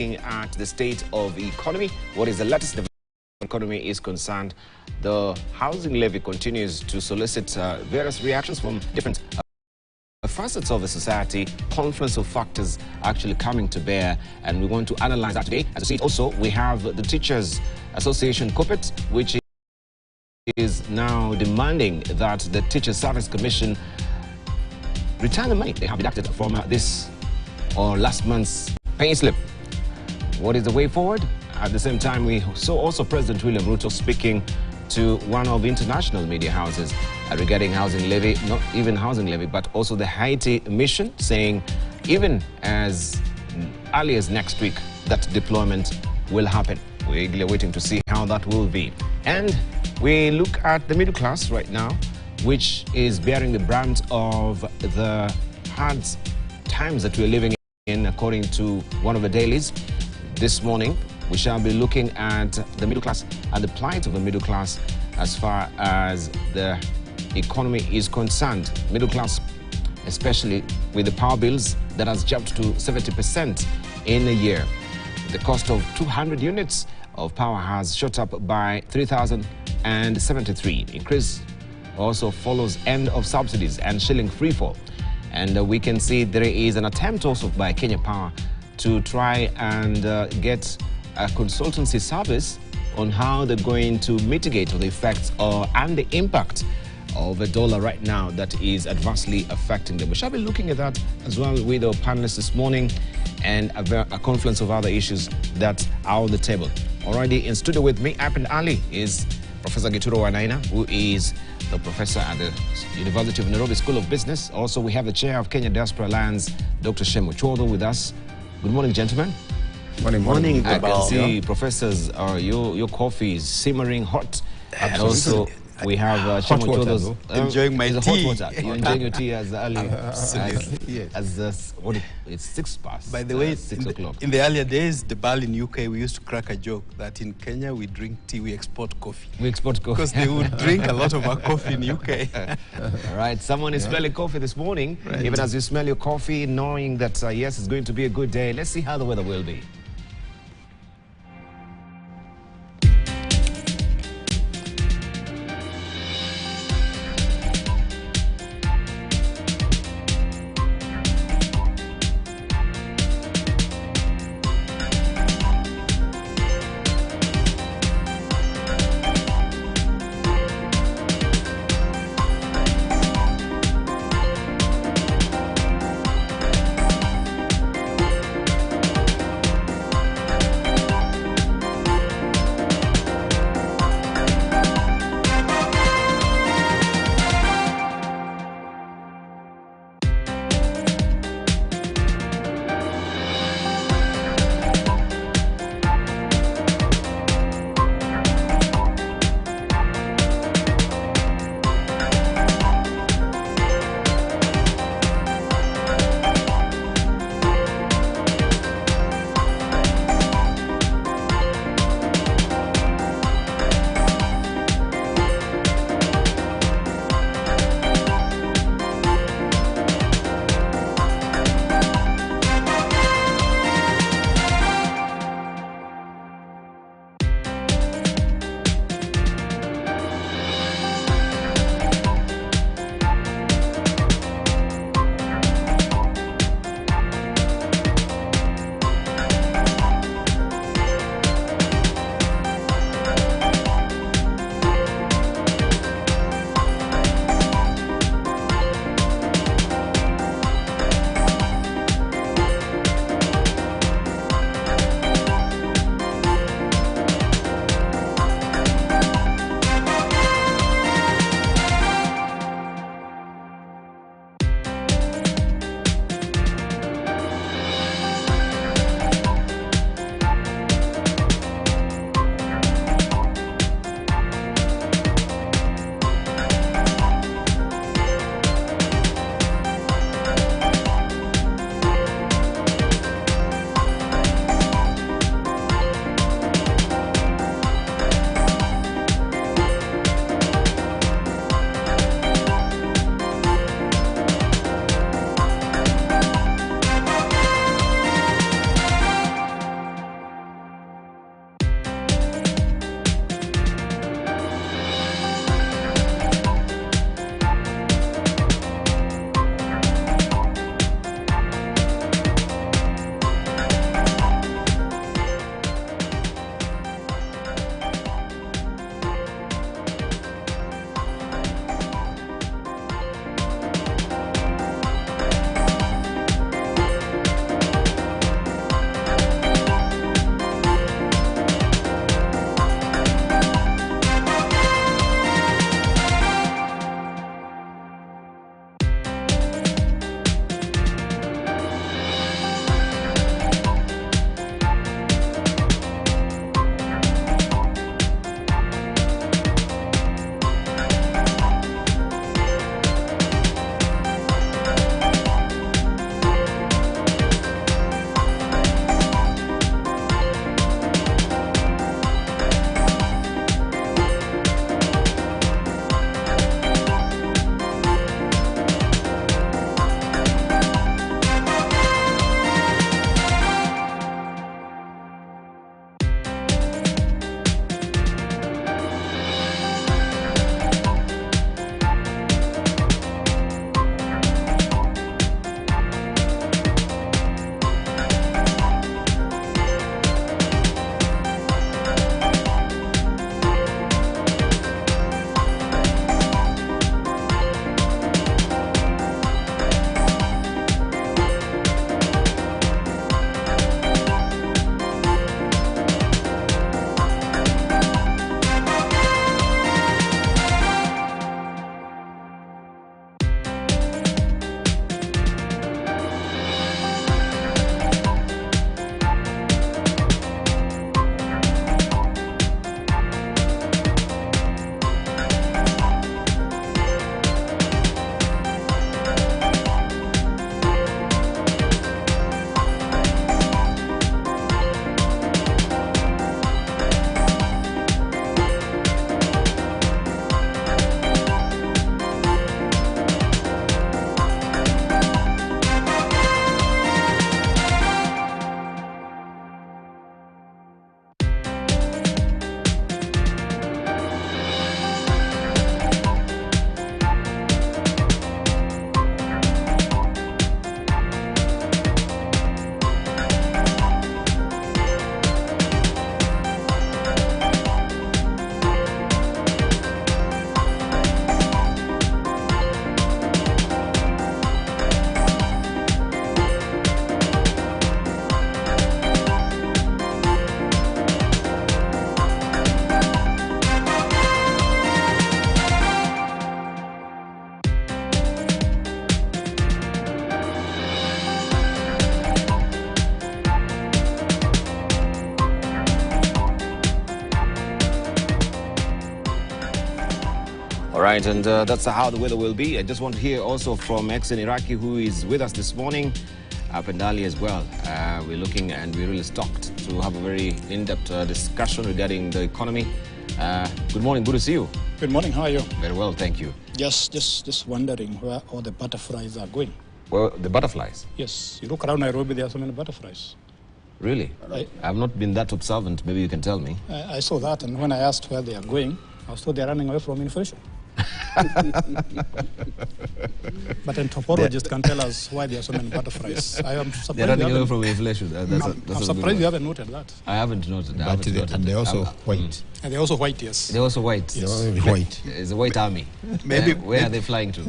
at the state of the economy. What is the latest development economy is concerned? The housing levy continues to solicit various reactions from different facets of the society. Confluence of factors actually coming to bear, and we want to analyze that today. As you see, also we have the Teachers Association corporate, which is now demanding that the Teacher Service Commission return the money they have deducted from this or last month's pay slip. What is the way forward? At the same time, we saw also President William Ruto speaking to one of international media houses regarding housing levy, not even housing levy, but also the Haiti mission, saying even as early as next week that deployment will happen. We're eagerly waiting to see how that will be. And we look at the middle class right now, which is bearing the brunt of the hard times that we're living in, according to one of the dailies. This morning, we shall be looking at the middle class and the plight of the middle class as far as the economy is concerned. Middle class, especially with the power bills that has jumped to 70% in a year. The cost of 200 units of power has shot up by 3,073. Increase also follows end of subsidies and shilling freefall. And we can see there is an attempt also by Kenya Power to try and get a consultancy service on how they're going to mitigate the effects and the impact of a dollar right now that is adversely affecting them. We shall be looking at that as well with our panelists this morning and a confluence of other issues that are on the table. Already in studio with me, up and early, is Professor Gituro Wanaina, who is the professor at the University of Nairobi School of Business. Also, we have the chair of Kenya Diaspora Alliance, Dr. Shemu Chodo, with us. Good morning, gentlemen. Morning. I can see, professors, your coffee is simmering hot. And also, we have Shemu Chodo's enjoying my tea. Hot water. You're enjoying your tea as early it's 6 past. By the way, 6 o'clock. In the earlier days, the BAL in UK, we used to crack a joke that in Kenya we drink tea, we export coffee. We export coffee. Because they would drink a lot of our coffee in UK. All right, someone is smelling coffee this morning. Right. Even as you smell your coffee, knowing that, yes, it's going to be a good day. Let's see how the weather will be. All right, and that's how the weather will be. I just want to hear also from ex Iraqi, who is with us this morning, Pendali as well. We're looking and we're really stoked to have a very in-depth discussion regarding the economy. Good morning, good to see you. Good morning, how are you? Very well, thank you. Just wondering where all the butterflies are going. Well, the butterflies? Yes, you look around Nairobi, there are so many butterflies. Really? I've not been that observant, maybe you can tell me. I saw that, and when I asked where they are going, I was told they are running away from inflation. But anthropologists can tell us why there are so many butterflies. I am surprised. They're running away from inflation. I'm surprised you haven't noted that. I haven't noted that. And they're also white. And they're also white, yes. They're also white. Yes. White. It's a white army. Maybe where are they flying to?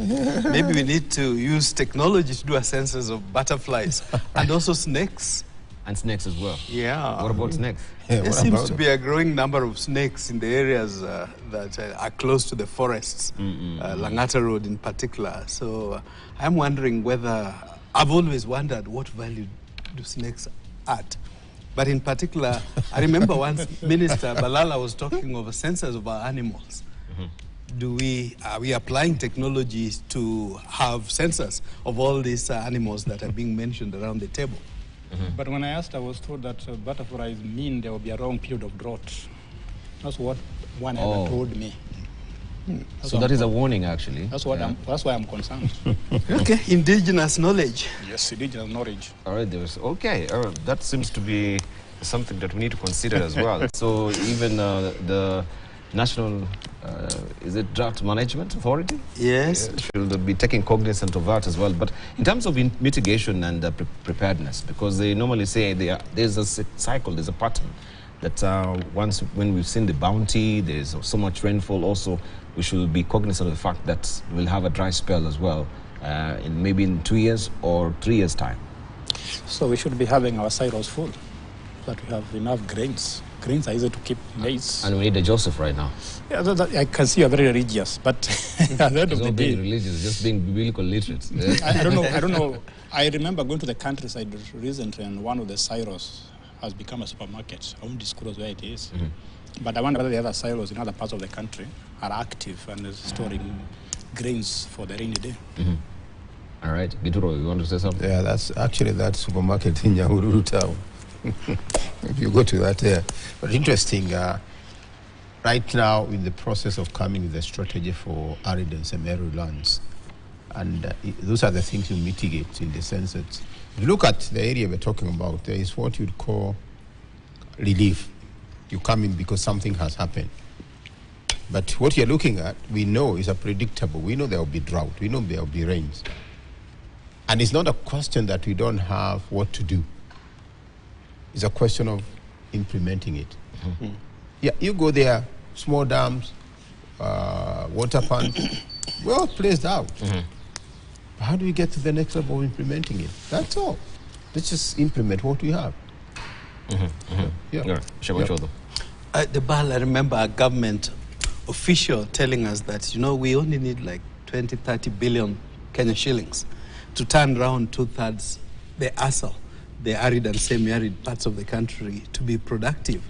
Maybe we need to use technology to do a census of butterflies and also snakes. And snakes as well. Yeah. What about snakes? Yeah, there seems to be a growing number of snakes in the areas that are close to the forests, Mombasa Road in particular. So I'm wondering whether, I've always wondered what value do snakes add. But in particular, I remember once Minister Balala was talking of a census of our animals. Are we applying technologies to have census of all these animals that are being mentioned around the table? But when I asked, I was told that butterflies mean there will be a long period of drought. That's what one elder told me. So that is a warning, actually. That's why I'm concerned. Okay, indigenous knowledge. Yes, indigenous knowledge. All right, okay. That seems to be something that we need to consider as well. So even the National, is it Drought Management Authority? Yes. Should be taking cognizance of that as well. But in terms of mitigation and preparedness, because they normally say there's a cycle, there's a pattern, that when we've seen the bounty, there's so much rainfall also, we should be cognizant of the fact that we'll have a dry spell as well, maybe in 2 years or 3 years' time. So we should be having our silos full, so that we have enough grains. Grains are easy to keep maize. And we need a Joseph right now. Yeah, I can see you're very religious, but at the end of the day... Not being religious, just being biblical literate. I don't know. I remember going to the countryside recently, and one of the silos has become a supermarket. I won't disclose where it is. But I wonder whether the other silos in other parts of the country are active and is storing grains for the rainy day. All right. Gituro, you want to say something? Yeah, that's actually that supermarket in Nyahururu town. If you go to that there. But interesting, right now in the process of coming with a strategy for arid and semi-arid lands. And those are the things you mitigate in the sense that, if you look at the area we're talking about, there is what you'd call relief. You come in because something has happened. But what you're looking at, we know is a predictable. We know there will be drought. We know there will be rains. And it's not a question that we don't have what to do. It's a question of implementing it. Yeah, you go there, small dams, water ponds, we're all placed out. How do we get to the next level of implementing it? That's all. Let's just implement what we have. The BAL, I remember a government official telling us that, we only need like 20, 30 billion Kenya shillings to turn around 2/3 the ASAL, the arid and semi-arid parts of the country, to be productive.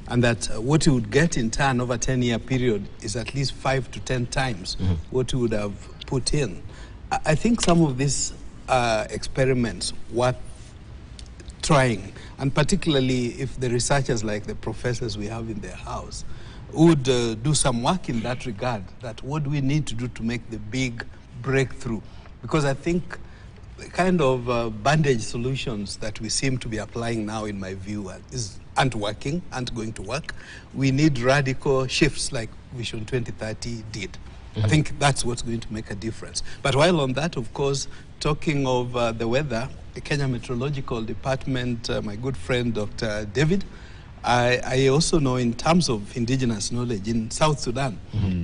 And that what you would get in turn over a 10-year period is at least 5 to 10 times what you would have put in. I think some of these experiments worth trying, and particularly if the researchers like the professors we have in their house would do some work in that regard, that what do we need to do to make the big breakthrough? Because I think the kind of bandage solutions that we seem to be applying now, in my view, aren't working, aren't going to work. We need radical shifts like Vision 2030 did. I think that's what's going to make a difference. But while on that, of course, talking of the weather, the Kenya Meteorological Department, my good friend Dr. David, I also know in terms of indigenous knowledge, in South Sudan,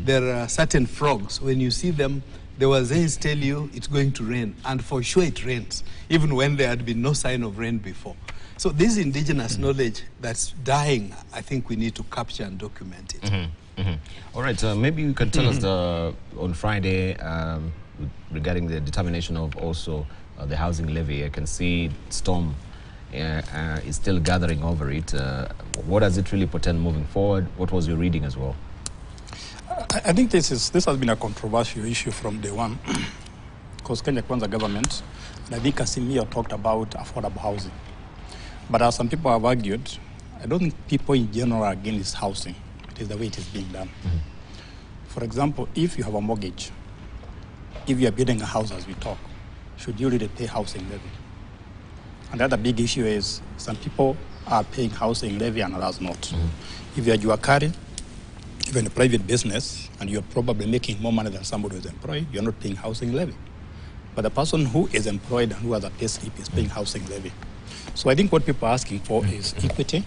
there are certain frogs. When you see them, they will always tell you it's going to rain, and for sure it rains, even when there had been no sign of rain before. So this indigenous knowledge that's dying, I think we need to capture and document it. All right, maybe you can tell us on Friday regarding the determination of also the housing levy. I can see Storm is still gathering over it. What does it really portend moving forward? What was your reading as well? I think this has been a controversial issue from day one, because Kenya Kwanza government, and I think Casimir talked about affordable housing. But as some people have argued, I don't think people in general are against housing. It is the way it is being done. For example, if you have a mortgage, if you are building a house as we talk, should you really pay housing levy? And the other big issue is some people are paying housing levy and others not. If you are Juakari, even a private business, and you're probably making more money than somebody who's employed, you're not paying housing levy. But the person who is employed and who has a pay slip is paying housing levy. So I think what people are asking for is equity,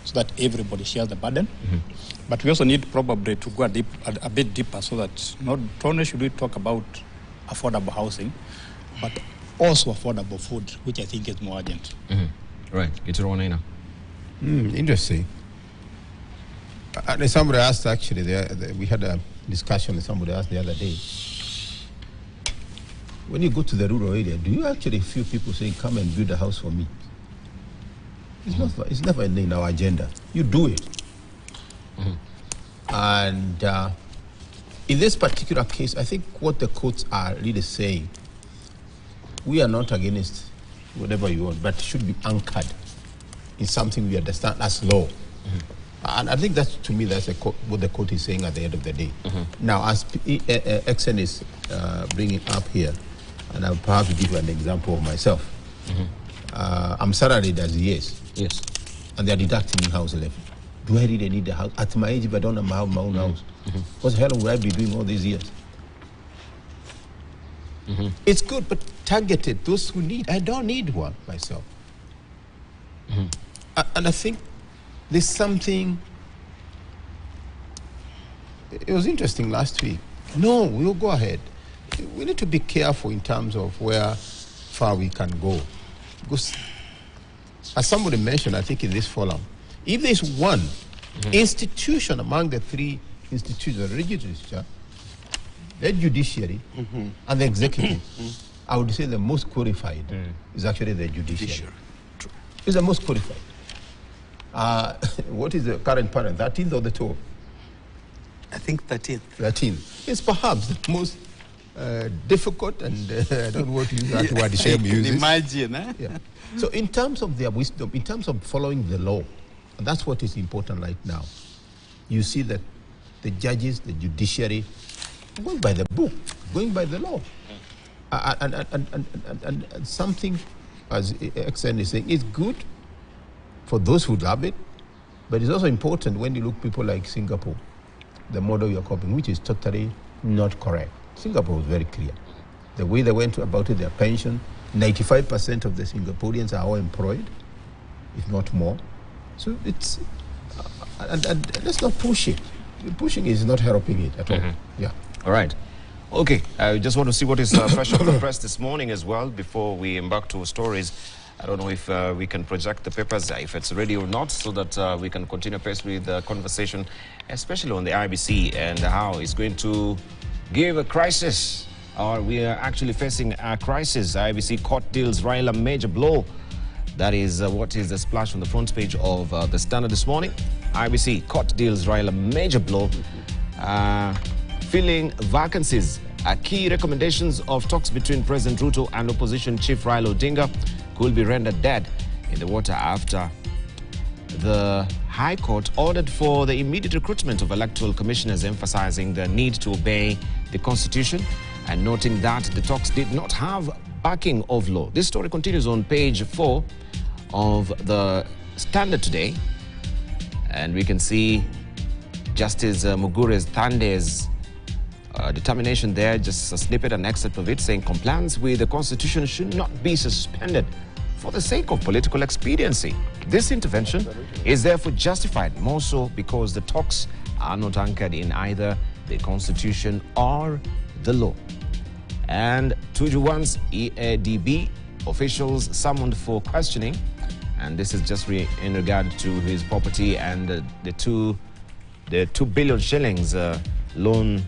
so that everybody shares the burden. But we also need probably to go a bit deeper, so that not only should we talk about affordable housing, but also affordable food, which I think is more urgent. Right. Interesting. And somebody asked, actually, we had a discussion with somebody asked the other day, when you go to the rural area, do you actually feel people saying, come and build a house for me? It's never in our agenda. You do it. And in this particular case, I think what the courts are really saying, we are not against whatever you want, but it should be anchored in something we understand as law. And I think that's, to me, that's what the court is saying at the end of the day. Now, as XN is bringing up here, and I'll perhaps give you an example of myself. I'm salaried as yes. Yes. And they're deducting me house levy. Do I really need a house? At my age, if I don't have my own house, what the hell would I be doing all these years? It's good, but targeted those who need. I don't need one myself. And I think there's something. It was interesting last week. No, we'll go ahead. We need to be careful in terms of where far we can go. Because, as somebody mentioned, I think in this forum, if there's one institution among the three institutions, the legislature, the judiciary, and the executive, I would say the most qualified is actually the judiciary. It's the most qualified. What is the current parent, 13th or the 12th? I think 13th. 13th. It's perhaps the most difficult, and I don't want to use that word shame uses. Imagine, eh? Yeah. So in terms of their wisdom, in terms of following the law, and that's what is important right now. You see that the judges, the judiciary, going by the book, going by the law. And something, as XN is saying, is good for those who love it, but it's also important when you look at people like Singapore, the model you're copying, which is totally not correct. Singapore was very clear. The way they went about it, their pension, 95% of the Singaporeans are all employed, if not more. So it's, and let's not push it. Pushing is not helping it at all. Yeah. All right. Okay, I just want to see what is fresh off the press this morning as well before we embark to stories. I don't know if we can project the papers, if it's ready or not, so that we can continue pace with the conversation, especially on the IEBC and how it's going to give a crisis, or we are actually facing a crisis. IEBC court deals Raila major blow. That is what is the splash on the front page of the Standard this morning. IEBC court deals Raila major blow. Filling vacancies are key recommendations of talks between President Ruto and opposition chief Raila Odinga could be rendered dead in the water after the High Court ordered for the immediate recruitment of electoral commissioners, emphasizing the need to obey the Constitution and noting that the talks did not have backing of law. This story continues on page 4 of the Standard today, and we can see Justice Mugure's Thande's determination there, just a snippet, an excerpt of it, saying compliance with the Constitution should not be suspended for the sake of political expediency. This intervention is therefore justified, more so because the talks are not anchored in either the Constitution or the law. And Tujuwan's EADB officials summoned for questioning, and this is just in regard to his property and the 2 billion shillings loan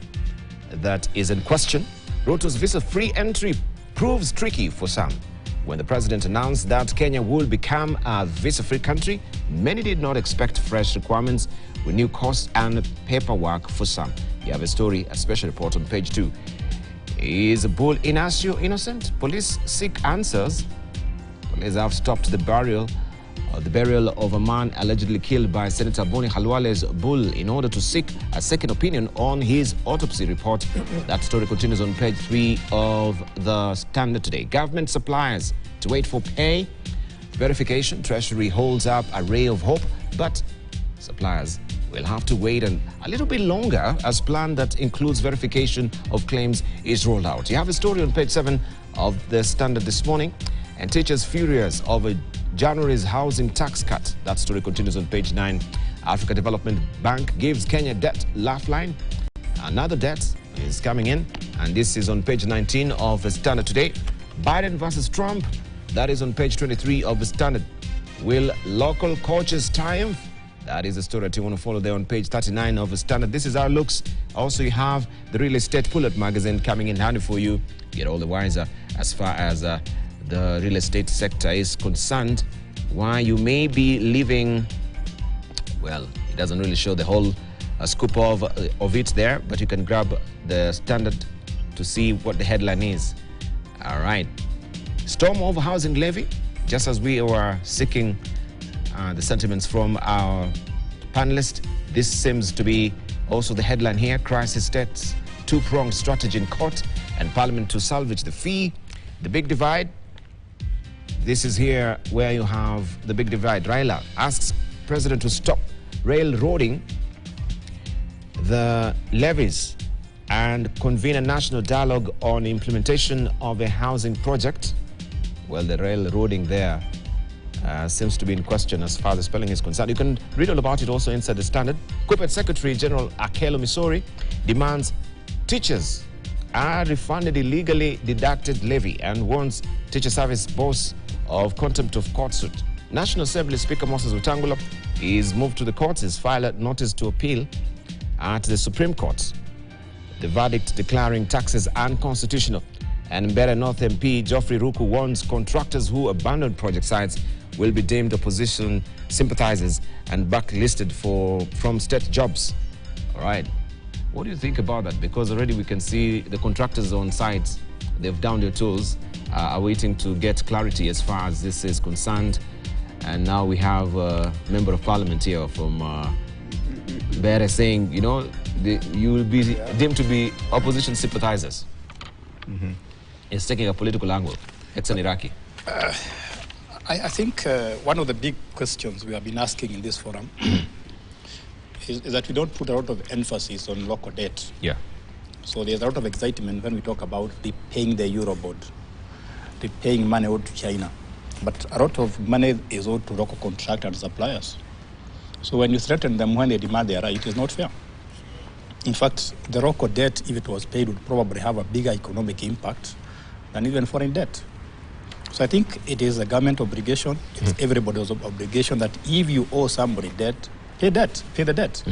that is in question. Ruto's visa-free entry proves tricky for some. When the president announced that Kenya would become a visa-free country, many did not expect fresh requirements with new costs and paperwork for some. You have a story, a special report on page 2. Is Bull Inacio innocent? Police seek answers. Police have stopped the burial of a man allegedly killed by Senator Boni Khalwale's bull in order to seek a second opinion on his autopsy report. That story continues on page 3 of the Standard today. Government suppliers to wait for pay verification. Treasury holds up a ray of hope, but suppliers will have to wait a little bit longer as plan that includes verification of claims is rolled out. You have a story on page 7 of the Standard this morning. And teachers furious over January's housing tax cut. That story continues on page 9. Africa Development Bank gives Kenya debt lifeline. Another debt is coming in, and this is on page 19 of the Standard today. Biden versus Trump. That is on page 23 of the Standard. Will local coaches triumph? That is the story that you want to follow there on page 39 of the Standard. This is how it looks. Also, you have the Real Estate Pullout magazine coming in handy for you. Get all the wiser as far as the real estate sector is concerned. Why you may be living, well, it doesn't really show the whole scoop of it there, but you can grab the Standard to see what the headline is. All right. Storm over housing levy. Just as we were seeking the sentiments from our panelists, this seems to be also the headline here. Crisis states, two-pronged strategy in court and parliament to salvage the fee. The big divide. This is here where you have the big divide. Raila asks president to stop railroading the levies and convene a national dialogue on implementation of a housing project. Well, the railroading there seems to be in question as far as the spelling is concerned. You can read all about it also inside the Standard. Corporate Secretary General Akelo Misori demands teachers are refunded illegally deducted levy and warns teacher service boss of contempt of court suit. National Assembly Speaker Moses Wetangula is moved to the courts. He's filed a notice to appeal at the Supreme Court. The verdict declaring taxes unconstitutional. And Mbeere North MP Geoffrey Ruku warns contractors who abandon project sites will be deemed opposition sympathizers and blacklisted from state jobs. All right. What do you think about that? Because already we can see the contractors on site, they've downed their tools, are waiting to get clarity as far as this is concerned. And now we have a member of parliament here from Mbeere saying, you know, you will be deemed to be opposition sympathizers. It's taking a political angle. It's an Iraqi. I think one of the big questions we have been asking in this forum is that we don't put a lot of emphasis on local debt. Yeah. So there's a lot of excitement when we talk about repaying the Eurobond, repaying money owed to China. But a lot of money is owed to local contractors and suppliers. So when you threaten them when they demand their right, it is not fair. In fact, the local debt, if it was paid, would probably have a bigger economic impact than even foreign debt. So I think it is a government obligation, it's everybody's obligation that if you owe somebody debt, pay the debt.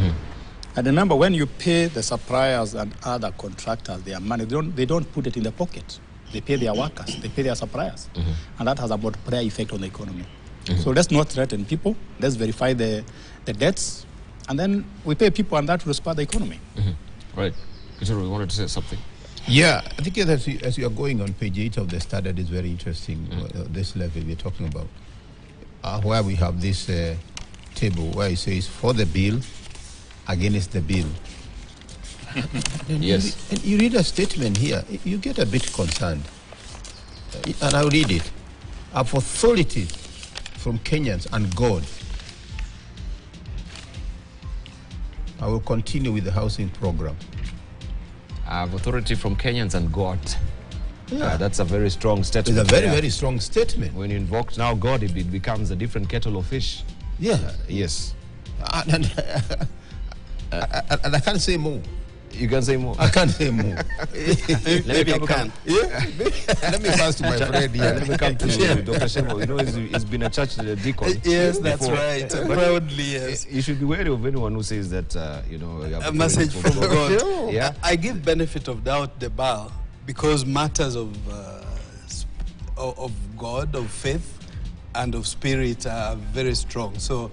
And remember, when you pay the suppliers and other contractors their money, they don't put it in the pocket. They pay their workers, they pay their suppliers. And that has a multiplier effect on the economy. So let's not threaten people, let's verify the debts, and then we pay people, and that will spur the economy. Right. Kichuru, you wanted to say something? Yeah, I think as you are going on page 8 of the Standard is very interesting, this level we're talking about, where we have this table where it says for the bill, against the bill. Yes. And you read a statement here, you get a bit concerned. And I'll read it. Of authority from Kenyans and God, I will continue with the housing program. Authority from Kenyans and God. Yeah. That's a very strong statement. It's a very, very strong statement. When you invoke now God, it becomes a different kettle of fish. Yeah. Yes. And I can't say more. You can say more. I can't say more. Maybe I can. Yeah. Let me pass to my friend here. Let me come to Dr. Shemo. You know, he's been a church deacon. Yes, that's before. right. Proudly, yes. You should be wary of anyone who says that, you know, you have A message from God. Yeah. I give benefit of doubt the bar because matters of God, of faith, and of spirit are very strong. So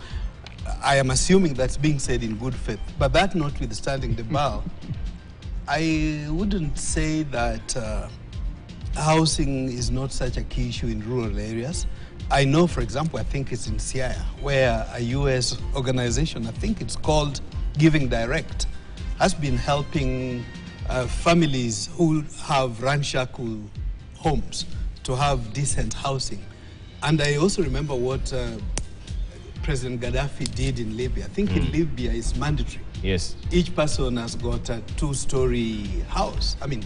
I am assuming that's being said in good faith. But that notwithstanding the bar, I wouldn't say that housing is not such a key issue in rural areas. I know, for example, I think it's in Siaya, where a U.S. organization, I think it's called Giving Direct, has been helping families who have ramshackle homes to have decent housing. And I also remember what President Gaddafi did in Libya. I think in Libya it's mandatory. Yes. Each person has got a 2-story house. I mean,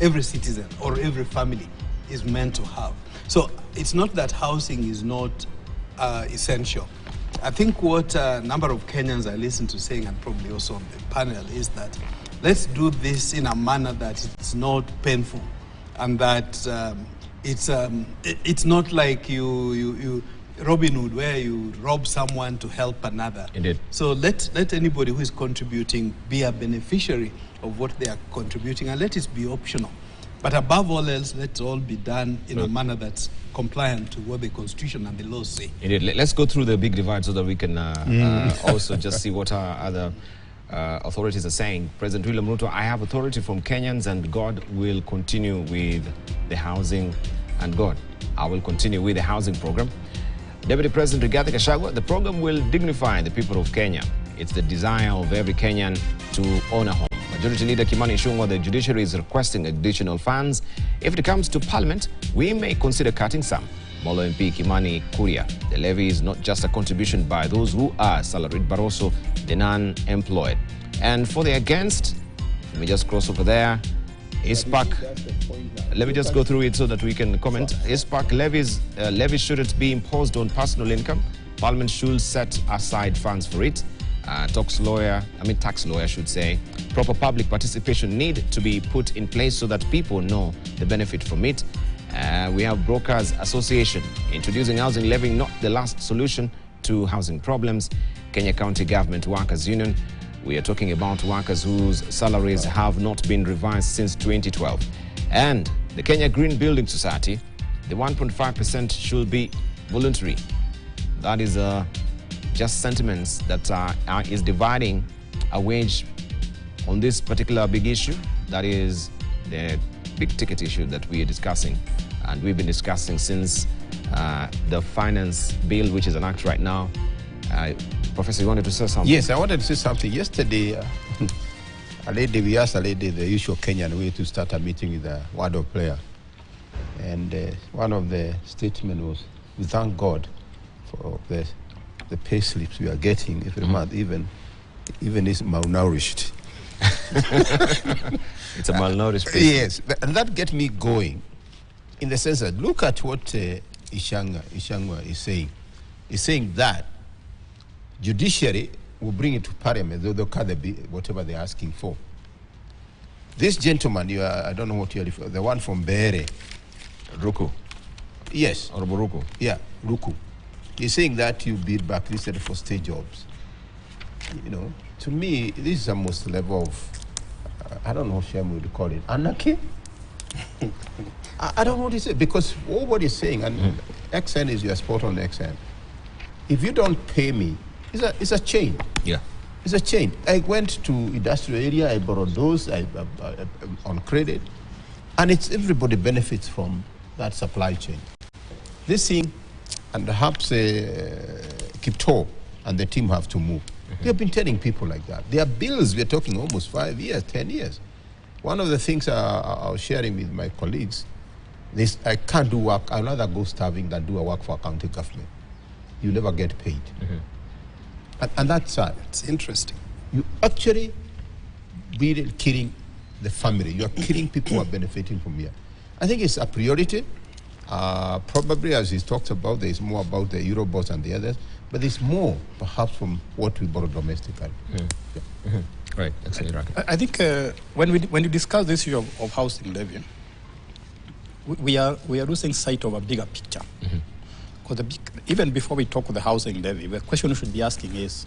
every citizen or every family is meant to have. So it's not that housing is not essential. I think what a number of Kenyans I listen to saying, and probably also on the panel, is that let's do this in a manner that it's not painful, and that it's not like you Robin Hood, where you rob someone to help another. Indeed. So let anybody who is contributing be a beneficiary of what they are contributing, and let it be optional. But above all else, let it all be done in a manner that's compliant to what the Constitution and the laws say. Indeed. Let's go through the big divide so that we can also just see what our other authorities are saying. President William Ruto, I have authority from Kenyans, and God will continue with the housing, and God, I will continue with the housing program. Deputy President Rigathi Gachagua, the program will dignify the people of Kenya. It's the desire of every Kenyan to own a home. Majority Leader Kimani Ichung'wah, the judiciary is requesting additional funds. If it comes to Parliament, we may consider cutting some. Molo MP Kimani Kuria, the levy is not just a contribution by those who are salaried, but also the non-employed. And for the against, let me just cross over there. ISPAC, let me just go through it so that we can comment. ISPAC levies shouldn't be imposed on personal income. Parliament should set aside funds for it. Tax lawyer should say. Proper public participation need to be put in place so that people know the benefit from it. We have Brokers Association introducing housing levy, not the last solution to housing problems. Kenya County Government Workers Union. We are talking about workers whose salaries have not been revised since 2012. And the Kenya Green Building Society, the 1.5% should be voluntary. That is just sentiments that is dividing a wage on this particular big issue. That is the big ticket issue that we are discussing. And we've been discussing since the finance bill, which is an act right now. Professor, you wanted to say something? Yes, I wanted to say something. Yesterday, we asked a lady the usual Kenyan way to start a meeting with a word of prayer. And one of the statements was, we thank God for the pay slips we are getting every month, even is malnourished. It's a malnourished pay. Yes, and that gets me going in the sense that look at what Ichung'wah is saying. He's saying that judiciary will bring it to Parliament, they'll cut whatever they're asking for. This gentleman, I don't know what you're referring to, the one from Beere. Ruku. Yes. Or Ruku. Yeah, Ruku. He's saying that you be blacklisted for state jobs. You know, to me, this is almost the level of, I don't know what Shem would call it, anarchy? I don't know what he said, because what he's saying, and XN is your spot on XN. If you don't pay me, it's a chain. Yeah. It's a chain. I went to industrial area, I borrowed those on credit, and everybody benefits from that supply chain. This thing, and perhaps Kipto and the team have to move. They have been telling people like that. Their bills, we're talking almost 5 years, 10 years. One of the things I was sharing with my colleagues, I can't do work, I'd rather go starving than do a work for a county government. You never get paid. And that's sad. It's interesting. You actually really killing the family. You are killing people who are benefiting from here. I think it's a priority. Probably, as he talks about, there's more about the Eurobonds and the others, but there's more, perhaps, from what we borrow domestically. Right, exactly right. I think when you discuss this issue of housing levy, we are losing sight of a bigger picture. Because even before we talk of the housing levy, the question we should be asking is,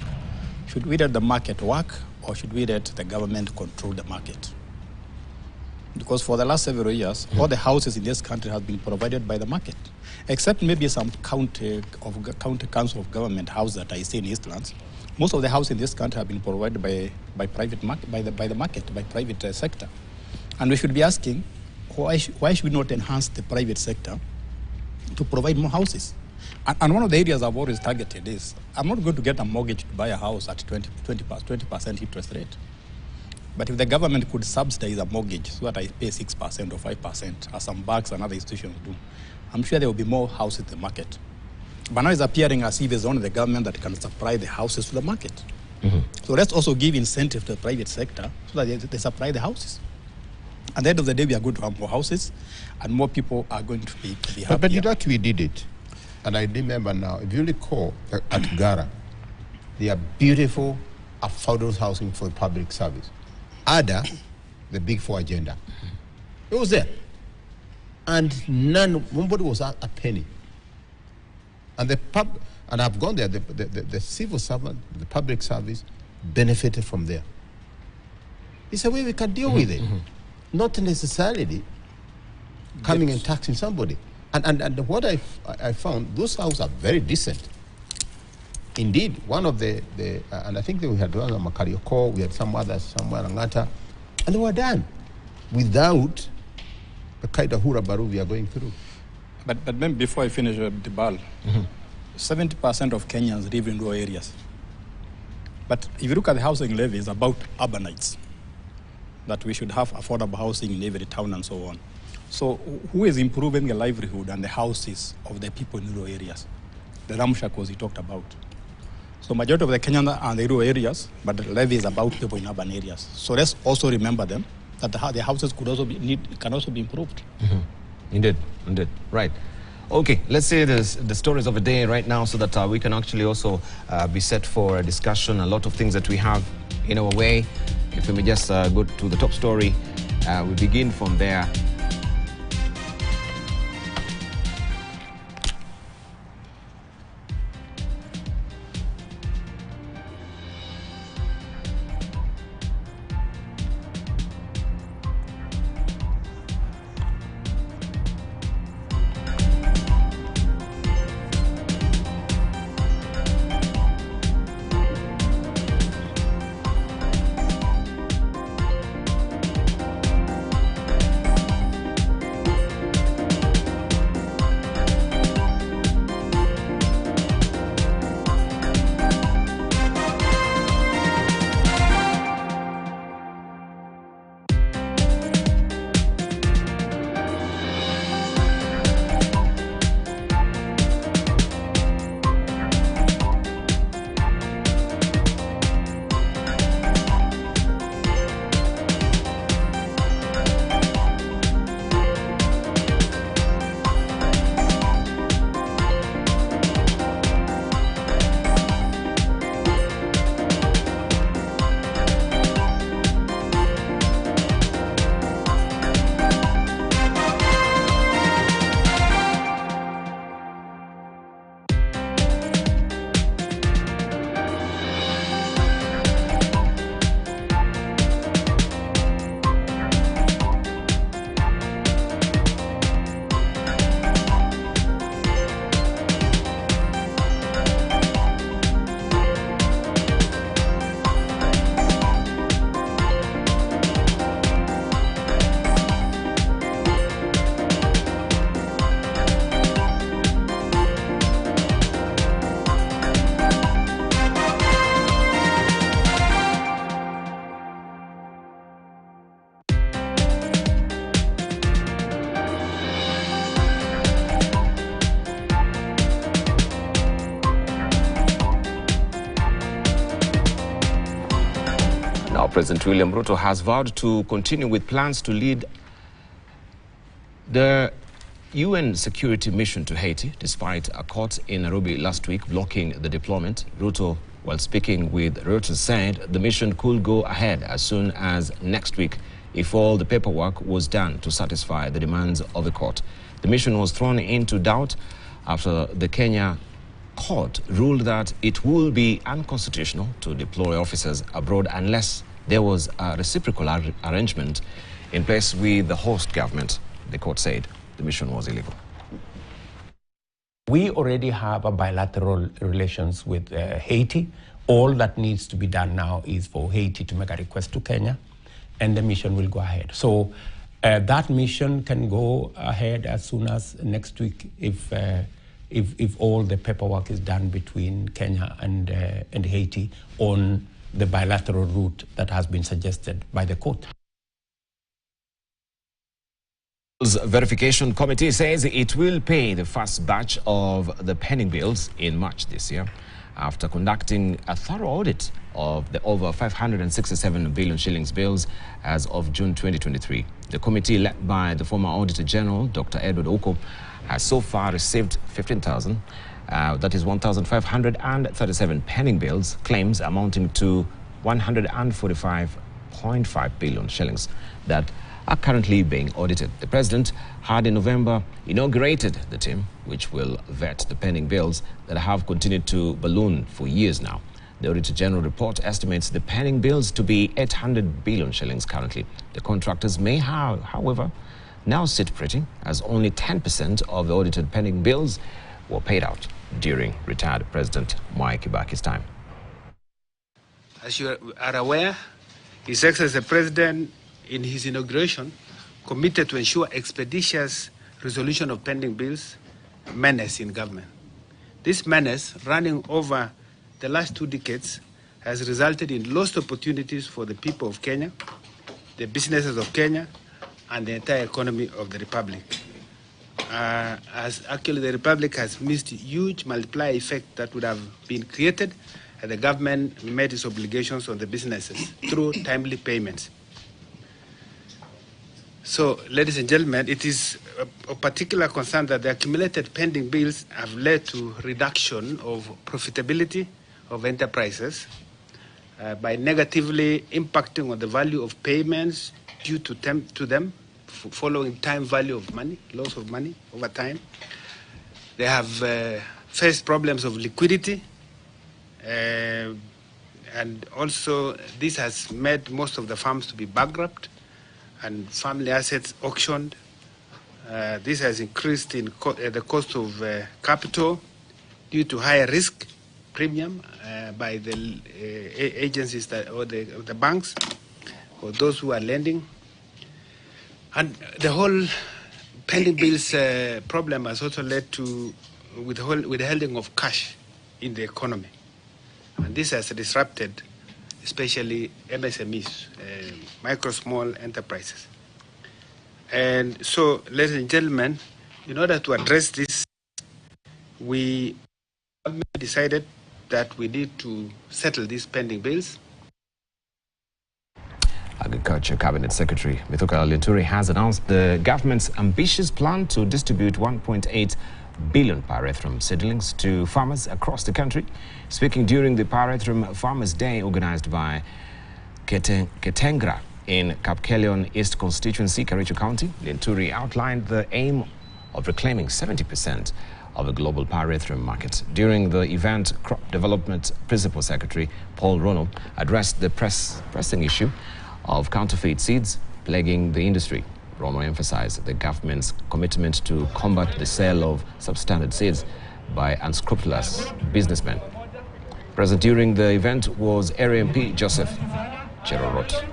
should we let the market work, or should we let the government control the market? Because for the last several years, all the houses in this country have been provided by the market, except maybe some county council of government houses that I see in Eastlands, Most of the houses in this country have been provided by private market, by the market, by private sector. And we should be asking, why should we not enhance the private sector to provide more houses? And one of the areas I've always targeted is, I'm not going to get a mortgage to buy a house at 20% interest rate. But if the government could subsidize a mortgage so that I pay 6% or 5%, as some banks and other institutions do, I'm sure there will be more houses in the market. But now it's appearing as if it's only the government that can supply the houses to the market. So let's also give incentive to the private sector so that they supply the houses. At the end of the day, we are going to have more houses, and more people are going to be happier. But like we did it, and I remember now, if you recall, at Gara, they are beautiful, affordable housing for public service. ADA, the Big Four agenda, it was there. And nobody was a penny. And and I've gone there, the civil servant, the public service benefited from there. It's a way we can deal with it. Not necessarily coming and taxing somebody. And what I found, those houses are very decent. Indeed, one of the and I think we had one on Makarioko, we had some others somewhere in Angata, and they were done without the kind of huraburu we are going through. But then before I finish the ball, 70% of Kenyans live in rural areas. But if you look at the housing levy, it's about urbanites, that we should have affordable housing in every town and so on. So who is improving the livelihood and the houses of the people in rural areas? The Ramshakos he talked about. So majority of the Kenyans are in the rural areas, but the levy is about people in urban areas. So let's also remember them, that the houses can also be improved. Indeed. Right. Okay, let's say the stories of the day right now so that we can actually also be set for a discussion. A lot of things that we have in our way. If we may just go to the top story, we begin from there. President William Ruto has vowed to continue with plans to lead the UN security mission to Haiti, despite a court in Nairobi last week blocking the deployment. Ruto, while speaking with Reuters, said the mission could go ahead as soon as next week if all the paperwork was done to satisfy the demands of the court. The mission was thrown into doubt after the Kenya court ruled that it will be unconstitutional to deploy officers abroad unless there was a reciprocal arrangement in place with the host government. The court said the mission was illegal. We already have a bilateral relations with Haiti. All that needs to be done now is for Haiti to make a request to Kenya, and the mission will go ahead. So that mission can go ahead as soon as next week if all the paperwork is done between Kenya and Haiti on the bilateral route that has been suggested by the court. Verification Committee says it will pay the first batch of the pending bills in March this year after conducting a thorough audit of the over 567 billion shillings bills as of June 2023. The committee, led by the former Auditor General, Dr. Edward Oko, has so far received 15,000, that is 1,537 pending bills, claims amounting to 145.5 billion shillings that are currently being audited. The President had in November inaugurated the team, which will vet the pending bills that have continued to balloon for years now. The Auditor General report estimates the pending bills to be 800 billion shillings currently. The contractors may, however, now sit pretty, as only 10% of the audited pending bills were paid out during retired President Mwai Kibaki's time. As you are aware, His Excellency the President, in his inauguration, committed to ensure expeditious resolution of pending bills menace in government. This menace, running over the last 2 decades, has resulted in lost opportunities for the people of Kenya, the businesses of Kenya, and the entire economy of the Republic. As actually the Republic has missed a huge multiplier effect that would have been created had the government met its obligations on the businesses through timely payments. So, ladies and gentlemen, it is a particular concern that the accumulated pending bills have led to reduction of profitability of enterprises by negatively impacting on the value of payments due to them following time value of money, loss of money over time. They have faced problems of liquidity, and also this has made most of the farms to be bankrupt and family assets auctioned. This has increased in the cost of capital due to higher risk premium by the agencies or the banks or those who are lending. And the whole pending bills problem has also led to withholding of cash in the economy. And this has disrupted especially MSMEs, micro small enterprises. And so, ladies and gentlemen, in order to address this, we decided that we need to settle these pending bills. Agriculture Cabinet Secretary Mithuka Linturi has announced the government's ambitious plan to distribute 1.8 billion pyrethrum seedlings to farmers across the country. Speaking during the Pyrethrum Farmers' Day organized by Ketengra in Kapkelion East Constituency, Kericho County, Linturi outlined the aim of reclaiming 70% of the global pyrethrum market. During the event, Crop Development Principal Secretary Paul Rono addressed the pressing issue of counterfeit seeds plaguing the industry. Rono emphasized the government's commitment to combat the sale of substandard seeds by unscrupulous businessmen. Present during the event was Area MP Joseph Cherorot.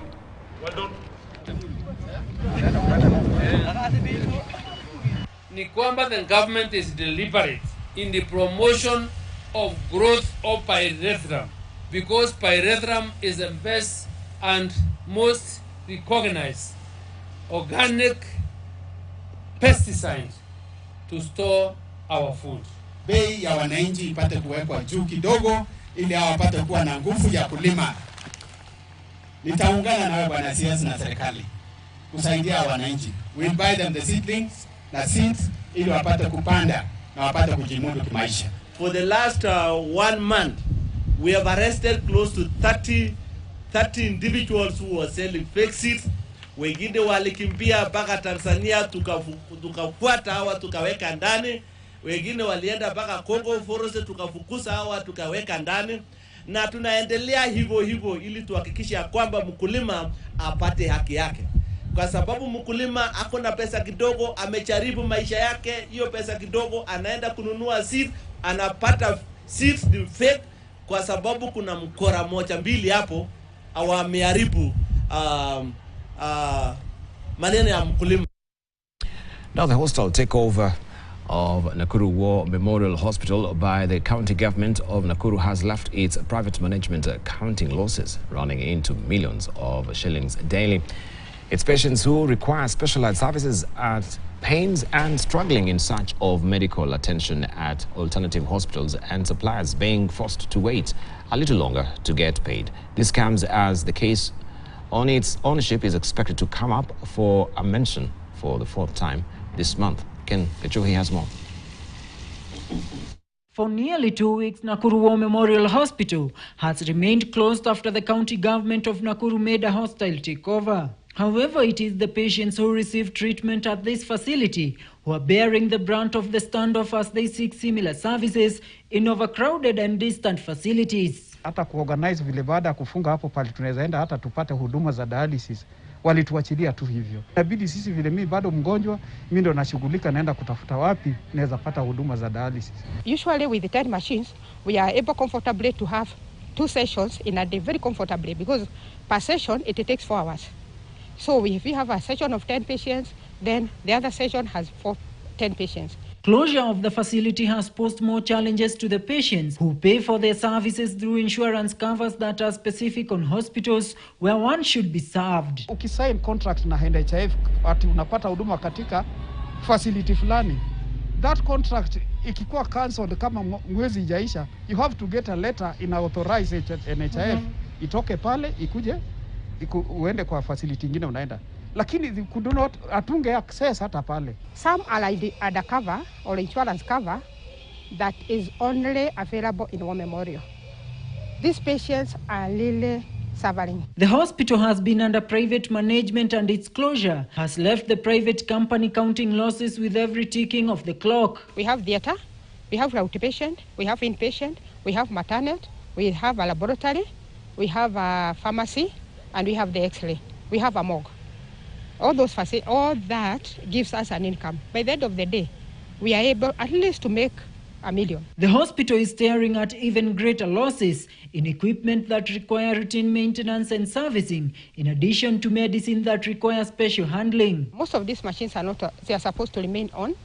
Ni kwamba the government is deliberate in the promotion of growth of pyrethrum, because pyrethrum is the best and most recognized organic pesticide to store our food. Bei ya wananchi ipate kuwekwa juu kidogo ili hawapate kuwa na nguvu ya kulima. Nitaungana nawe bwana CS na serikali kusaidia wananchi. We'll buy them the seedlings na seeds ili wapate kupanda na wapate kujimudu kimaisha. For the last 1 month, we have arrested close to 30 individuals who were selling fake seeds. Wengine walikimbia mpaka Tanzania, tukafuata hawa tukaweka ndani. Wengine walienda mpaka Congo Forest, tukafukuza hawa tukaweka ndani. Na tunaendelea hivyo ili tuhakikishe kwamba mkulima apate haki yake. Kwa sababu mkulima akona pesa kidogo, amecharibu maisha yake, hiyo pesa kidogo anaenda kununua seed, anapata seeds ni fake, kwa sababu kuna mkora moja mbili hapo awameharibu maneno ya mkulima. Now the hostile takeover of Nakuru War Memorial Hospital by the county government of Nakuru has left its private management accounting losses running into millions of shillings daily. Its patients who require specialized services at pains and struggling in search of medical attention at alternative hospitals, and suppliers being forced to wait a little longer to get paid. This comes as the case on its ownership is expected to come up for a mention for the 4th time this month. Ken Kechuhi has more. For nearly 2 weeks, Nakuru War Memorial Hospital has remained closed after the county government of Nakuru made a hostile takeover. However, it is the patients who receive treatment at this facility who are bearing the brunt of the standoff as they seek similar services in overcrowded and distant facilities. Hata kuorganize vile baada ya kufunga hapo pale tunaweza enda hata tupate huduma za dialysis. Walituachilia tu hivyo. Inabidi sisi vile mimi bado mgonjwa, mimi ndo nashughulika naenda kutafuta wapi naweza pata huduma za dialysis. Usually with the 10 machines, we are able comfortably to have 2 sessions in a day very comfortably, because per session it takes 4 hours. So if we have a session of 10 patients, then the other session has 10 patients. Closure of the facility has posed more challenges to the patients who pay for their services through insurance covers that are specific on hospitals where one should be served. Ukisign contract na NHIF ati unapata huduma katika facility fulani, that contract ikikuwa cancelled kama mwezi ijaisha, you have to get a letter in authorize NHIF itoke pale ikuje uende kwa facility nyingine unaenda. Lakini could not atunge access hata pale. Some are under cover or insurance cover that is only available in War Memorial. These patients are really suffering. The hospital has been under private management, and its closure has left the private company counting losses with every ticking of the clock. We have theater, we have outpatient, we have inpatient, we have maternity, we have a laboratory, we have a pharmacy, and we have the X-ray. We have a morgue. All that gives us an income. By the end of the day, we are able at least to make $1 million. The hospital is staring at even greater losses in equipment that require routine maintenance and servicing, in addition to medicine that require special handling. Most of these machines are not, they are supposed to remain on,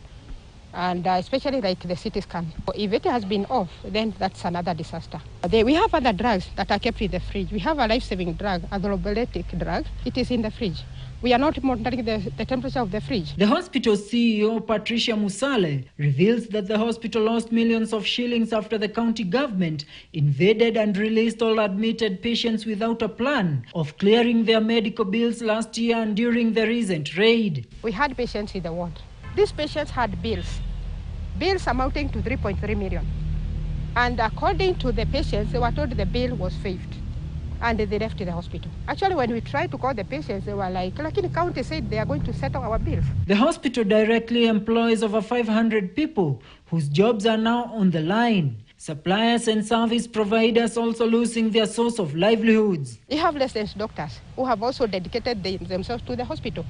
and especially like the CT scan. If it has been off, then that's another disaster. We have other drugs that are kept in the fridge. We have a life-saving drug, a thrombolytic drug. It is in the fridge. We are not monitoring the temperature of the fridge. The hospital's CEO, Patricia Musale, reveals that the hospital lost millions of shillings after the county government invaded and released all admitted patients without a plan of clearing their medical bills last year and during the recent raid. We had patients in the ward. These patients had bills amounting to 3.3 million. And according to the patients, they were told the bill was waived, and they left the hospital. Actually, when we tried to call the patients, they were like the county said they are going to settle our bills. The hospital directly employs over 500 people whose jobs are now on the line. Suppliers and service providers also losing their source of livelihoods. We have licensed doctors who have also dedicated themselves to the hospital.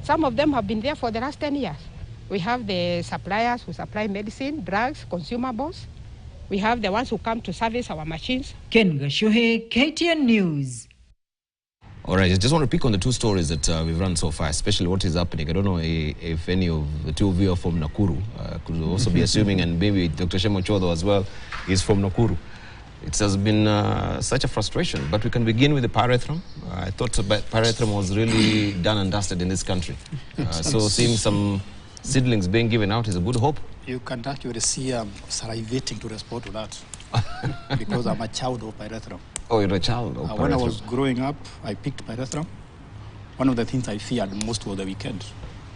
Some of them have been there for the last 10 years. We have the suppliers who supply medicine, drugs, consumables. We have the ones who come to service our machines. Ken Gashuhe, KTN News. All right, I just want to pick on the 2 stories that we've run so far, especially what is happening. I don't know if any of the 2 of you are from Nakuru. Could also be assuming, and maybe Dr. Shemo Chodho as well is from Nakuru. It has been such a frustration, but we can begin with the pyrethrum. I thought pyrethrum was really done and dusted in this country. So seeing some seedlings being given out is a good hope. You can actually see I'm salivating to respond to that because I'm a child of pyrethrum. Oh, you're a child of pyrethrum. When I was growing up, I picked pyrethrum. One of the things I feared most was the weekend,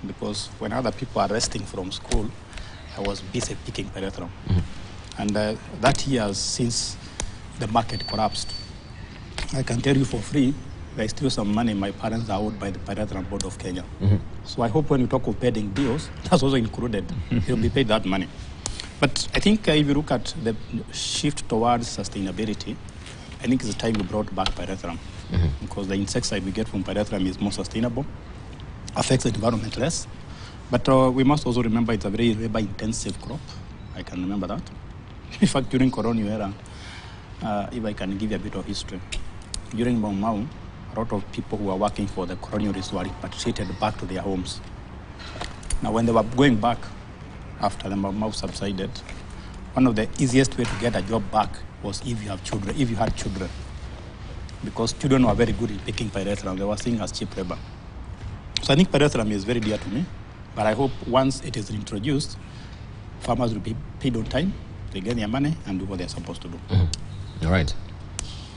because when other people are resting from school, I was busy picking pyrethrum. And that year, since the market collapsed, I can tell you for free, there's still some money my parents are owed by the Pyrethrum Board of Kenya. So I hope when we talk of paying bills, that's also included. They'll be paid that money. But I think if you look at the shift towards sustainability, I think it's time we brought back pyrethrum. Because the insecticide we get from pyrethrum is more sustainable, affects the environment less. But we must also remember it's a very labor-intensive crop. I can remember that. In fact, during Corona era, If I can give you a bit of history. During Mau Mau, a lot of people who were working for the colonialists were repatriated back to their homes. Now, when they were going back after the Mau Mau subsided, one of the easiest way to get a job back was if you have children, if you had children. Because children were very good in picking pyrethrum. They were seen as cheap labor. So I think pyrethrum is very dear to me, but I hope once it is introduced, farmers will be paid on time, they get their money and do what they're supposed to do. All right.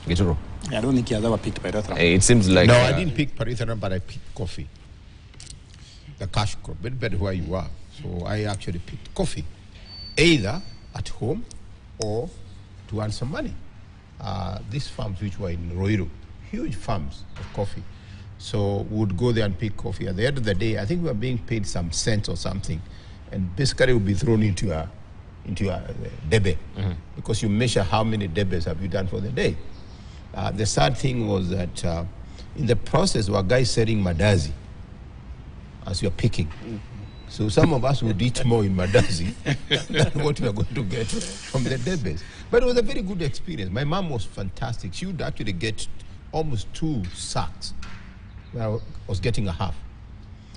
Gituro. I don't think he has ever picked pyrethrum. It seems like... No, I didn't pick pyrethrum, but I picked coffee. The cash crop, very bad where you are. So I actually picked coffee, either at home or to earn some money. These farms which were in Roiro, huge farms of coffee. So we would go there and pick coffee. At the end of the day, I think we were being paid some cents or something, and basically it would be thrown into a debe, because you measure how many debes have you done for the day. The sad thing was that in the process, were guys selling madazi as you're picking. So some of us would eat more in madazi than what we are going to get from the debes. But it was a very good experience. My mom was fantastic. She would actually get almost 2 sacks. I was getting a half.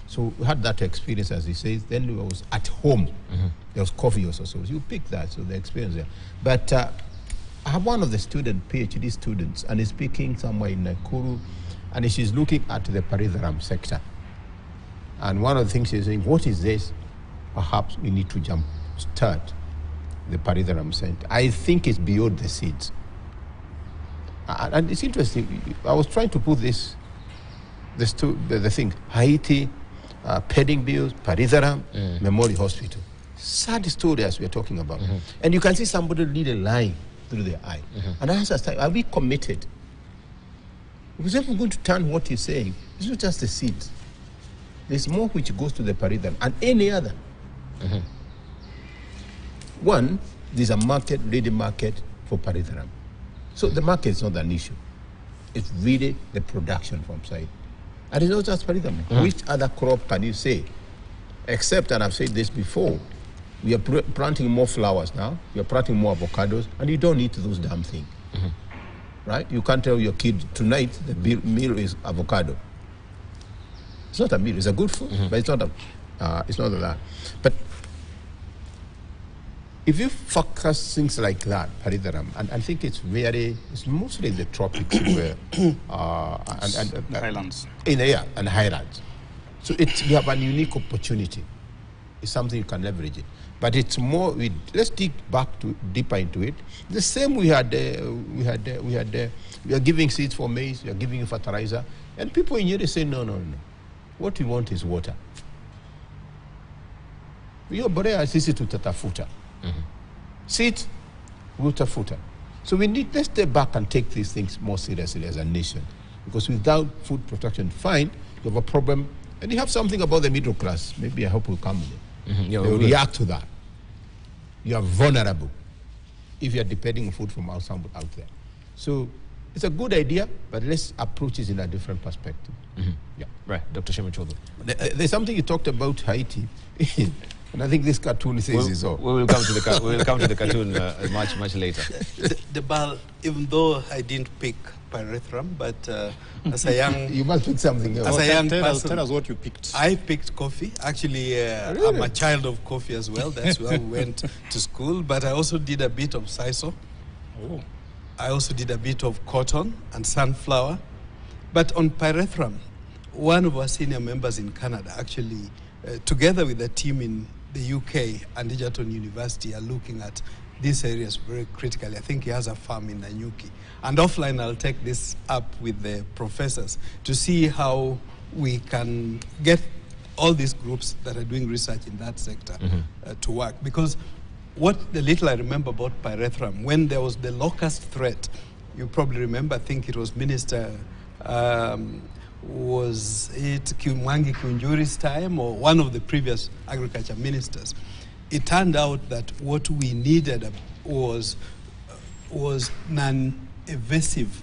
So we had that experience, as he says. Then we was at home. There was coffee also. So you pick that, so the experience there. But I have one of the PhD students, and he's speaking somewhere in Nakuru, and she's looking at the pyrethrum sector. And one of the things she's saying, what is this? Perhaps we need to start the pyrethrum center. I think it's beyond the seeds. And it's interesting. I was trying to put the thing, Haiti, Pedding Bills, Pyrethrum, Memorial Hospital. Sad story as we're talking about. And you can see somebody lead a line through their eye. And I asked, are we committed? Because if we're going to turn what he's saying, it's not just the seeds. There's more which goes to the pyrethrum and any other. One, there's a market, ready market for pyrethrum. So the market is not an issue. It's really the production from side. And it's not just pyrethrum. Which other crop can you say? Except, and I've said this before, we are planting more flowers now, we are planting more avocados, and you don't eat those damn things. Right? You can't tell your kid, tonight the meal is avocado. It's not a meal, it's a good food, but it's not that. But if you focus things like that, pyrethrum, and I think it's mostly in the tropics where, and highlands. And highlands. So we have a unique opportunity. It's something you can leverage it. But it's more, let's dig back deeper into it. The same we are giving seeds for maize, we are giving fertilizer, and people in here say, no. What we want is water. Hiyo borea sisi tutatafuta. Seed, utafuta. So let's step back and take these things more seriously as a nation. Because without food production, fine, you have a problem, and you have something about the middle class. Maybe I hope will come with it. They will react to that. You are vulnerable if you are depending on food from outside out there. So it's a good idea, but let's approach it in a different perspective. Yeah. Right, Dr. Shemichodo. There's something you talked about Haiti, and I think this cartoon says it's all. We will come to the cartoon much later. The ball, even though I didn't pick pyrethrum, but as a young... You must pick something else. As a young person, tell us what you picked. I picked coffee. Actually, Really? I'm a child of coffee as well. That's where we went to school. But I also did a bit of sisal. Oh. I also did a bit of cotton and sunflower. But on pyrethrum, one of our senior members in Canada actually, together with a team in the UK and Egerton University, are looking at these areas very critically. I think he has a farm in Nanyuki. And offline, I'll take this up with the professors to see how we can get all these groups that are doing research in that sector to work. Because what the little I remember about pyrethrum, when there was the locust threat, you probably remember, I think it was Minister, was it Mwangi Kunjuri's time or one of the previous agriculture ministers? It turned out that what we needed was non-invasive,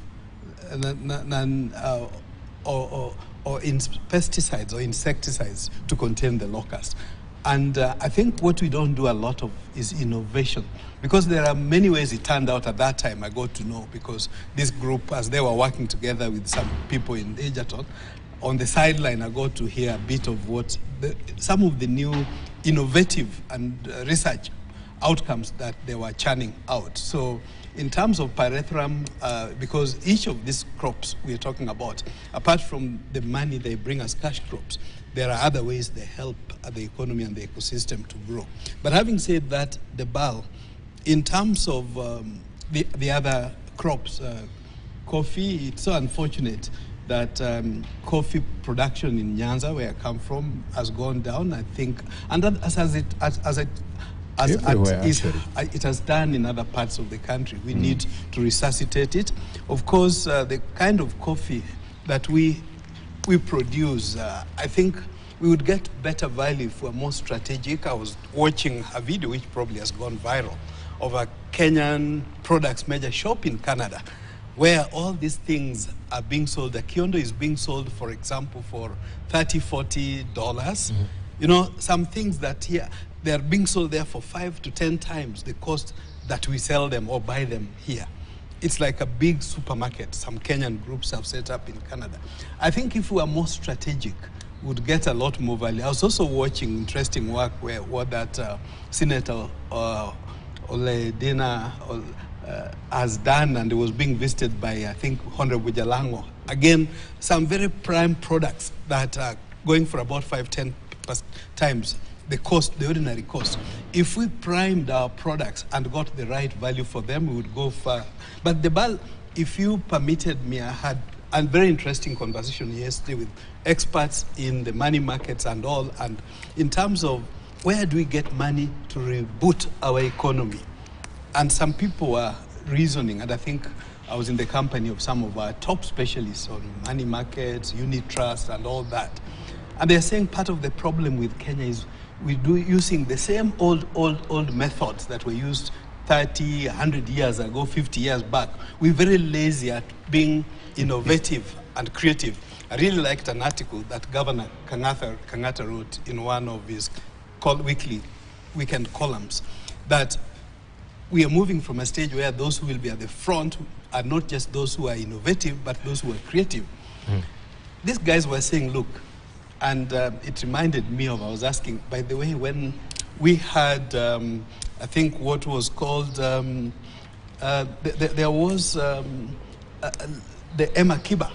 or in pesticides or insecticides to contain the locust. And I think what we don't do a lot of is innovation, because there are many ways it turned out at that time I got to know, because this group, as they were working together with some people in Egerton, on the sideline I got to hear a bit of what some of the new innovative and research outcomes that they were churning out. So in terms of pyrethrum, because each of these crops we're talking about, apart from the money they bring as cash crops, there are other ways they help the economy and the ecosystem to grow. But having said that, the BAL, in terms of the other crops, coffee, it's so unfortunate that coffee production in Nyanza, where I come from, has gone down, I think, and that it has done in other parts of the country. We need to resuscitate it. Of course, the kind of coffee that we produce, I think we would get better value if we're more strategic. I was watching a video, which probably has gone viral, of a Kenyan products major shop in Canada, where all these things are being sold. A kiondo is being sold, for example, for $30, $40. You know, some things that here, they're being sold there for 5 to 10 times the cost that we sell them or buy them here. It's like a big supermarket some Kenyan groups have set up in Canada. I think if we are more strategic, we would get a lot more value. I was also watching interesting work where what that Senator Oledina has done, and it was being visited by, I think, Honorable Jalango. Again, some very prime products that are going for about 5-10 times the cost, the ordinary cost. If we primed our products and got the right value for them, we would go far. But the BAL, if you permitted me, I had a very interesting conversation yesterday with experts in the money markets and all, and in terms of where do we get money to reboot our economy. And some people were reasoning, and I think I was in the company of some of our top specialists on money markets, unit trust, and all that. And they're saying part of the problem with Kenya is we do using the same old methods that were used 30, 100 years ago, 50 years back. We're very lazy at being innovative and creative. I really liked an article that Governor Kangata wrote in one of his weekend columns, that we are moving from a stage where those who will be at the front are not just those who are innovative, but those who are creative. These guys were saying, look, and it reminded me of, I was asking, by the way, when we had, I think what was called, there was the Emma Kiba.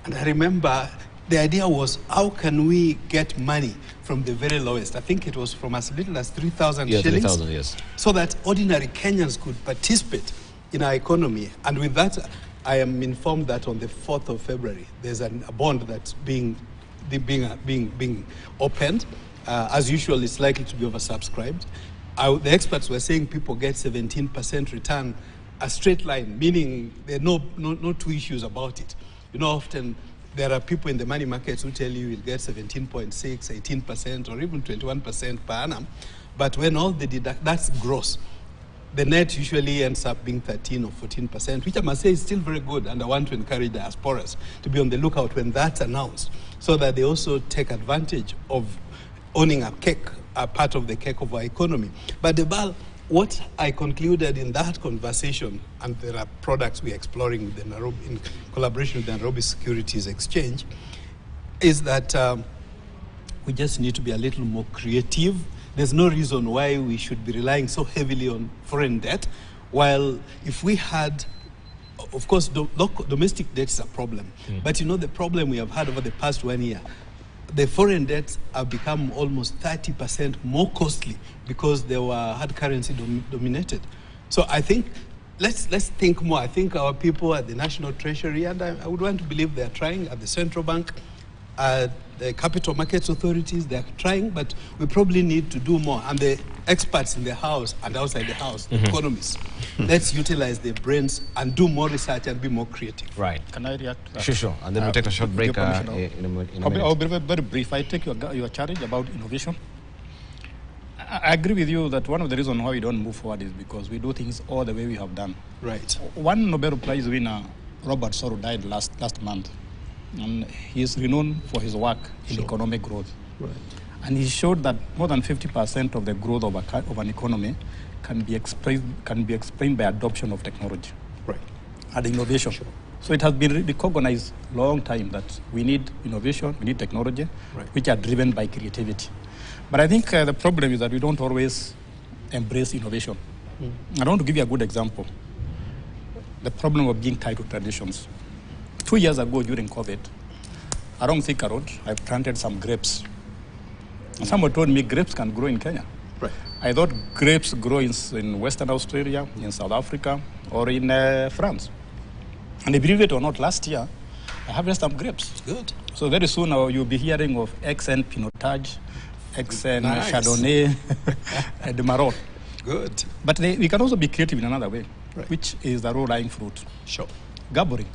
And I remember the idea was, how can we get money from the very lowest? I think it was from as little as 3,000 shillings. 3,000, yes. So that ordinary Kenyans could participate in our economy. And with that, I am informed that on the 4th of February, there's a bond that's being opened. As usual, it's likely to be oversubscribed. The experts were saying people get 17% return, a straight line, meaning there are no two issues about it. You know, often there are people in the money markets who tell you you'll get 17.6, 18%, or even 21% per annum. But when all the that's gross. The net usually ends up being 13 or 14%, which I must say is still very good. And I want to encourage diasporas to be on the lookout when that's announced, so that they also take advantage of owning a cake, a part of the cake of our economy. But the BAL, what I concluded in that conversation, and there are products we're exploring with the Nairobi, in collaboration with the Nairobi Securities Exchange, is that we just need to be a little more creative. There's no reason why we should be relying so heavily on foreign debt, while if we had, of course, domestic debt is a problem. But you know the problem we have had over the past 1 year, the foreign debts have become almost 30% more costly because they were hard currency dominated. So I think let's think more. I think our people at the National Treasury, and I would want to believe they're trying, at the Central Bank, the capital markets authorities, they're trying, but we probably need to do more. And the experts in the house and outside the house, the economists, let's utilize their brains and do more research and be more creative. Right. Can I react to that? Sure. And then we'll take a short break in a minute. I'll be very brief. I take your challenge about innovation. I agree with you that one of the reasons why we don't move forward is because we do things all the way we have done. Right. One Nobel Prize winner, Robert Sorow, died last month. And he is renowned for his work in economic growth. Right. And he showed that more than 50% of the growth of an economy can be explained by adoption of technology, Right. and innovation. Sure. So it has been recognized long time that we need innovation, we need technology, Right. which are driven by creativity. But I think the problem is that we don't always embrace innovation. I want to give you a good example. The problem of being tied to traditions. 2 years ago during COVID, along Thika Road, I planted some grapes. And someone told me grapes can grow in Kenya. Right. I thought grapes grow in Western Australia, in South Africa, or in France. And believe it or not, last year, I harvested some grapes. Good. So very soon you'll be hearing of XN Pinotage, XN Nice. Chardonnay, and Marot. Good. But we can also be creative in another way, Right. which is the low-lying fruit. Sure. Gabbering.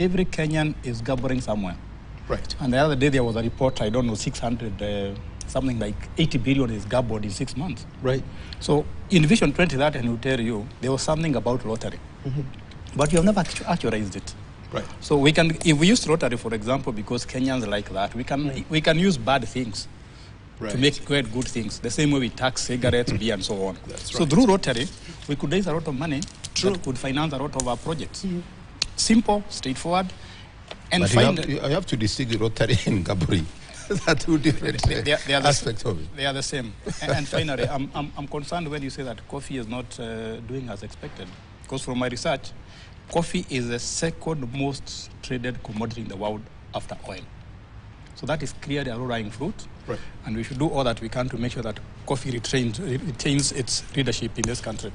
Every Kenyan is gabbering somewhere. Right. And the other day there was a report, I don't know, 600, something like 80 billion is gabbled in 6 months. Right. So in Vision 2030, and will tell you, there was something about lottery. But you have never actualized it. Right. So we can, if we use lottery, for example, because Kenyans like that, we can use bad things to make quite good things. The same way we tax cigarettes, beer, and so on. That's So right. through lottery, we could raise a lot of money that could finance a lot of our projects. Simple, straightforward, and But finally, you have to distinguish Rotary and Gaburi. They're two different they are aspects of it. They are the same. And finally, I'm concerned when you say that coffee is not doing as expected. Because from my research, coffee is the second most traded commodity in the world after oil. So that is clearly a low-lying fruit. Right. And we should do all that we can to make sure that coffee retains its leadership in this country.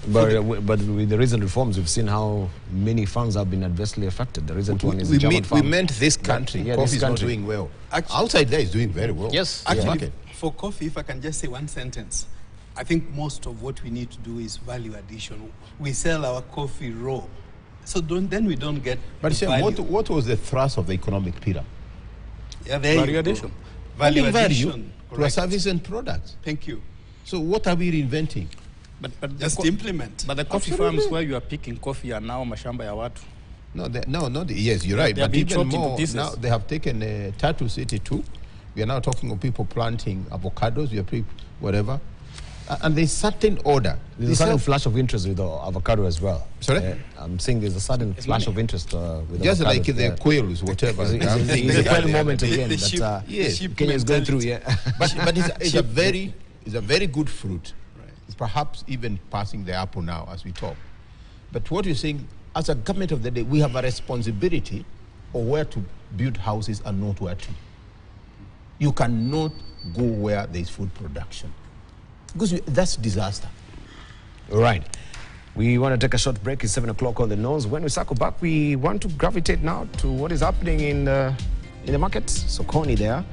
But with the recent reforms, we've seen how many farms have been adversely affected. The recent one is the German We farm. meant this country. Yeah, Coffee this is not country. doing well. Actually- Outside there is doing very well. Yes. Actually, Market. for coffee, if I can just say one sentence, I think most of what we need to do is value addition. We sell our coffee raw, so then we don't get. But the Shem, value. what was the thrust of the economic pillar? Yeah, there you Value go. addition. Value Adding addition. to a correct. service and products. Thank you. So what are we reinventing? But Just implement. But the coffee Absolutely. farms where you are picking coffee are now mashamba ya watu. Yes, you're right. They are But being even chopped into more, pieces. now they have taken Tatu City too. We are now talking of people planting avocados, whatever. And there's certain order. There's a sudden flash of interest with the avocado as well. Sorry? I'm saying there's a sudden flash of interest with Just avocados, like the quails, whatever. It's a quail moment again The that sheep Kenya is going through, yeah. But it's a very good fruit. It's perhaps even passing the apple now as we talk. But what you're saying, as a government of the day, we have a responsibility of where to build houses and not where to. You cannot go where there's food production. Because that's disaster. All right. We want to take a short break. It's 7 o'clock on the nose. When we circle back, we want to gravitate now to what is happening in the markets. So Connie there.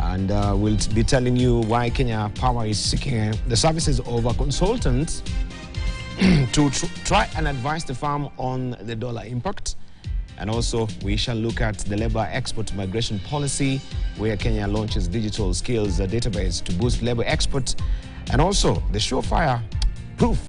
And we'll be telling you why Kenya Power is seeking the services of a consultant to try and advise the farm on the dollar impact. And also, we shall look at the labor export migration policy, where Kenya launches digital skills database to boost labor exports, and also the surefire proof